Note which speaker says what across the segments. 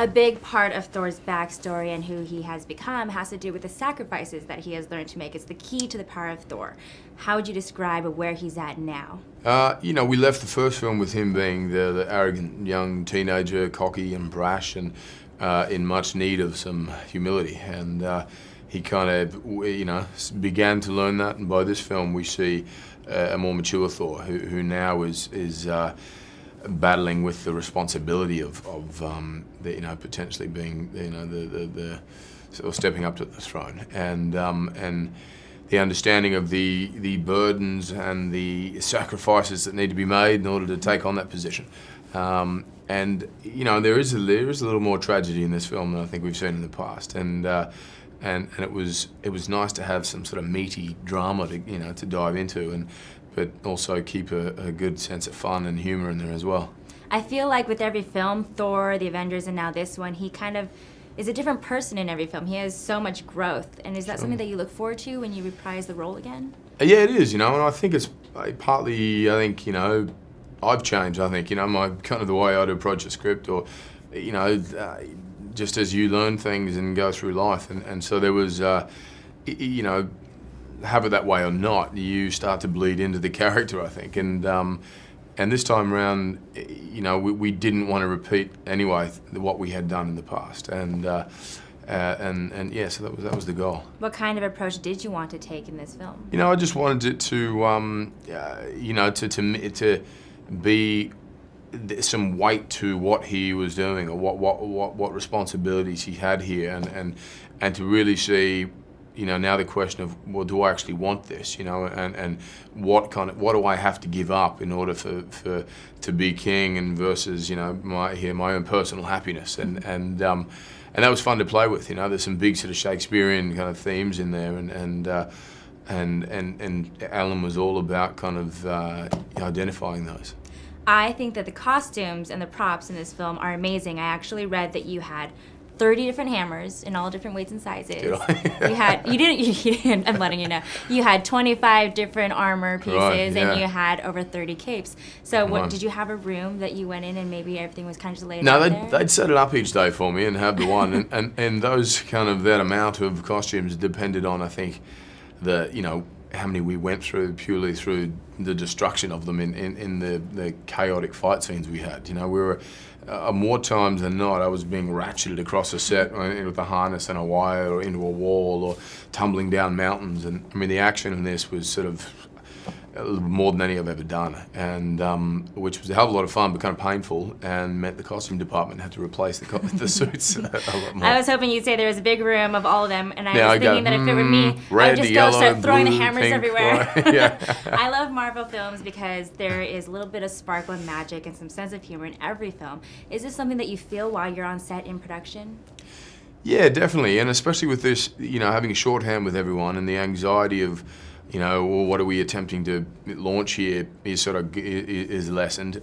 Speaker 1: A big part of Thor's backstory and who he has become has to do with the sacrifices that he has learned to make. It's the key to the power of Thor. How would you describe where he's at now?
Speaker 2: We left the first film with him being the arrogant young teenager, cocky and brash, and in much need of some humility. And he kind of, began to learn that. And by this film, we see a more mature Thor, who now is battling with the responsibility of potentially being, the sort of stepping up to the throne, and the understanding of the burdens and the sacrifices that need to be made in order to take on that position. And there is a little more tragedy in this film than I think we've seen in the past, and it was nice to have some sort of meaty drama to dive into, but also keep a good sense of fun and humor in there as well.
Speaker 1: I feel like with every film, Thor, the Avengers, and now this one, he kind of is a different person in every film. He has so much growth. And is that something that you look forward to when you reprise the role again?
Speaker 2: Yeah, it is, and I think it's partly, I've changed, my kind of the way I'd approach a script, or, just as you learn things and go through life. And so there was, have it that way or not, you start to bleed into the character, I think. And this time around, we didn't want to repeat anyway what we had done in the past. And yeah, so that was the goal.
Speaker 1: What kind of approach did you want to take in this film?
Speaker 2: I just wanted it to be some weight to what he was doing, or what responsibilities he had here, and to really see, now the question of, well, do I actually want this, and what do I have to give up in order to be king, and versus my own personal happiness, and that was fun to play with. There's some big sort of Shakespearean kind of themes in there, and Alan was all about kind of identifying those.
Speaker 1: I think that the costumes and the props in this film are amazing. I actually read that you had 30 different hammers in all different weights and sizes.
Speaker 2: Did I?
Speaker 1: You didn't, I'm letting you know. You had 25 different armor pieces,
Speaker 2: right, yeah.
Speaker 1: And you had over 30 capes. So did you have a room that you went in and maybe everything was kind of just laid out there?
Speaker 2: No, they'd set it up each day for me and have the one, and those that amount of costumes depended on, I think, how many we went through purely through the destruction of them in the chaotic fight scenes we had. We were, more times than not, I was being ratcheted across a set with a harness and a wire, or into a wall, or tumbling down mountains. And the action in this was sort of more than any I've ever done, and which was a hell of a lot of fun, but kind of painful, and meant the costume department had to replace the suits a lot more.
Speaker 1: I was hoping you'd say there was a big room of all of them, and I was thinking that if it were me, I'd just go start throwing the hammers
Speaker 2: pink,
Speaker 1: everywhere.
Speaker 2: Yeah.
Speaker 1: I love Marvel films because there is a little bit of sparkle and magic and some sense of humor in every film. Is this something that you feel while you're on set in production?
Speaker 2: Yeah, definitely, and especially with this, having a shorthand with everyone, and the anxiety of, well, what are we attempting to launch here is lessened.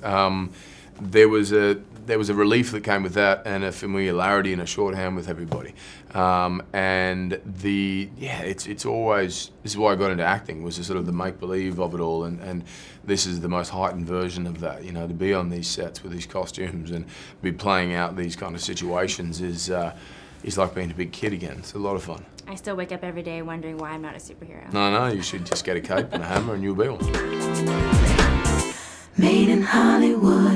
Speaker 2: There was a relief that came with that, and a familiarity and a shorthand with everybody. And it's always, this is why I got into acting, was the make believe of it all, and this is the most heightened version of that. To be on these sets with these costumes and be playing out these kind of situations is like being a big kid again. It's a lot of fun.
Speaker 1: I still wake up every day wondering why I'm not a superhero.
Speaker 2: No, you should just get a cape and a hammer and you'll be one.
Speaker 3: Made in Hollywood.